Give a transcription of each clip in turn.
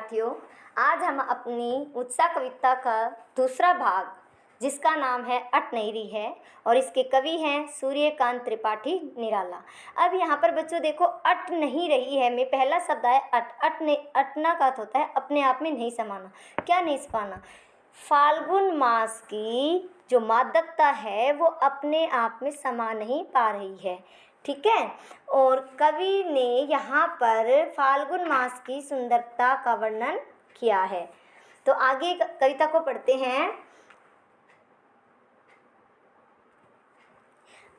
विद्यार्थियों, आज हम अपनी उत्साह कविता का दूसरा भाग जिसका नाम है अट नहीं रही है और इसके कवि हैं सूर्यकांत त्रिपाठी निराला। अब यहाँ पर बच्चों देखो, अट नहीं रही है में पहला शब्द है अटना का अर्थ होता है अपने आप में नहीं समाना। क्या नहीं समाना? फाल्गुन मास की जो मादकता है वो अपने आप में समा नहीं पा रही है। ठीक है, और कवि ने यहाँ पर फाल्गुन मास की सुंदरता का वर्णन किया है। तो आगे कविता को पढ़ते हैं।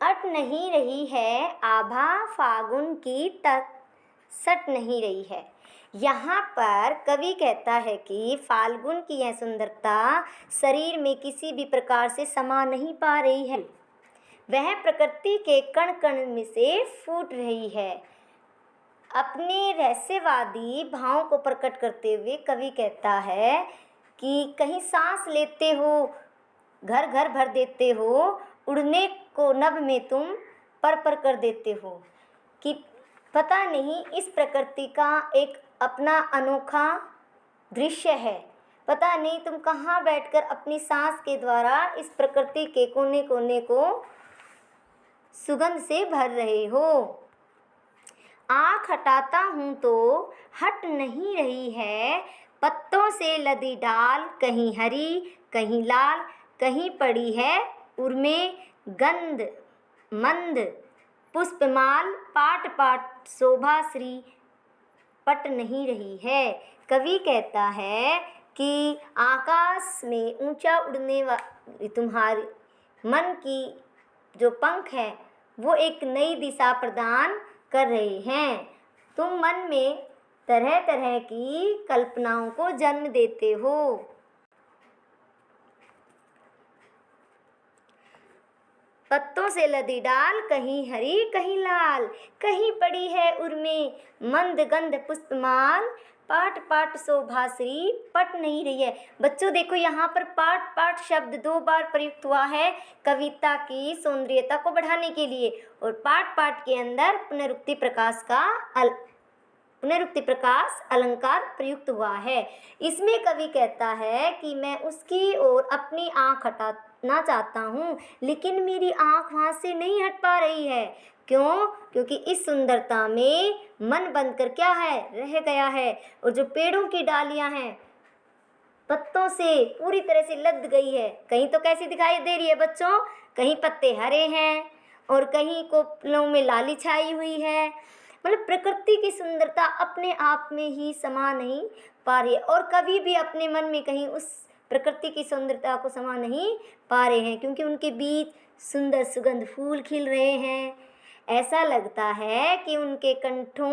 अट नहीं रही है आभा फागुन की तक सट नहीं रही है। यहाँ पर कवि कहता है कि फाल्गुन की यह सुंदरता शरीर में किसी भी प्रकार से समा नहीं पा रही है, वह प्रकृति के कण कण में से फूट रही है। अपने रहस्यवादी भावों को प्रकट करते हुए कवि कहता है कि कहीं सांस लेते हो, घर घर भर देते हो, उड़ने को नभ में तुम पर कर देते हो, कि पता नहीं इस प्रकृति का एक अपना अनोखा दृश्य है। पता नहीं तुम कहाँ बैठकर अपनी सांस के द्वारा इस प्रकृति के कोने कोने को सुगंध से भर रहे हो। आँख हटाता हूँ तो हट नहीं रही है, पत्तों से लदी डाल कहीं हरी कहीं लाल, कहीं पड़ी है उर्मे गंध मंद पुष्पमाल, पाट पाट शोभा श्री पट नहीं रही है। कवि कहता है कि आकाश में ऊंचा उड़ने वाली तुम्हारी मन की जो पंख है वो एक नई दिशा प्रदान कर रहे हैं। तुम मन में तरह तरह की कल्पनाओं को जन्म देते हो। पत्तों से लदी डाल कहीं हरी कहीं लाल, कहीं पड़ी है उर्मे मंद गंध पुष्पमाल, पाट पाट शोभाश्री पट नहीं रही है। बच्चों देखो, यहाँ पर पाट पाट शब्द 2 बार प्रयुक्त हुआ है कविता की सौंदर्यता को बढ़ाने के लिए, और पाट पाट के अंदर पुनरुक्ति प्रकाश अलंकार प्रयुक्त हुआ है। इसमें कवि कहता है कि मैं उसकी ओर अपनी आँख हटाना चाहता हूँ, लेकिन मेरी आँख वहाँ से नहीं हट पा रही है। क्यों? क्योंकि इस सुंदरता में मन बंधकर क्या है, रह गया है, और जो पेड़ों की डालियाँ हैं पत्तों से पूरी तरह से लद गई है। कहीं तो कैसी दिखाई दे रही है बच्चों, कहीं पत्ते हरे हैं और कहीं कोपलों में लाली छाई हुई है। मतलब प्रकृति की सुंदरता अपने आप में ही समा नहीं पा रही है, और कवि भी अपने मन में कहीं उस प्रकृति की सुंदरता को समा नहीं पा रहे हैं, क्योंकि उनके बीच सुंदर सुगंध फूल खिल रहे हैं। ऐसा लगता है कि उनके कंठों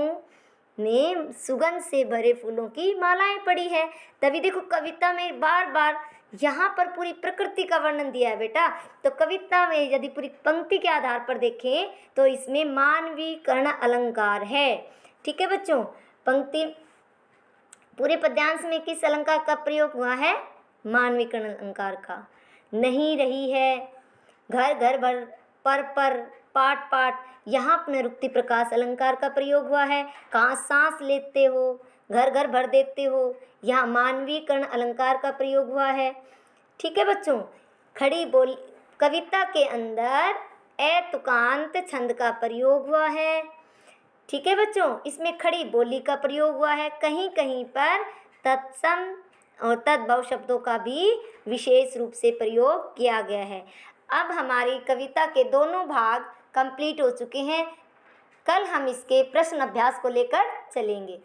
में सुगंध से भरे फूलों की मालाएं पड़ी है। तभी देखो कविता में बार बार यहाँ पर पूरी प्रकृति का वर्णन दिया है बेटा। तो कविता में यदि पूरी पंक्ति के आधार पर देखें तो इसमें मानवीकरण अलंकार है। ठीक है बच्चों, पंक्ति पूरे पद्यांश में किस अलंकार का प्रयोग हुआ है? मानवीकरण अलंकार का। नहीं रही है, घर घर भर, पर पाट पाट, यहाँ पुनरुक्ति प्रकाश अलंकार का प्रयोग हुआ है। कहाँ सांस लेते हो, घर घर भर देते हो, यहाँ मानवीकरण अलंकार का प्रयोग हुआ है। ठीक है बच्चों, खड़ी बोली कविता के अंदर तुकांत छंद का प्रयोग हुआ है। ठीक है बच्चों, इसमें खड़ी बोली का प्रयोग हुआ है। कहीं कहीं पर तत्सम और तद्भव शब्दों का भी विशेष रूप से प्रयोग किया गया है। अब हमारी कविता के दोनों भाग कंप्लीट हो चुके हैं। कल हम इसके प्रश्न अभ्यास को लेकर चलेंगे।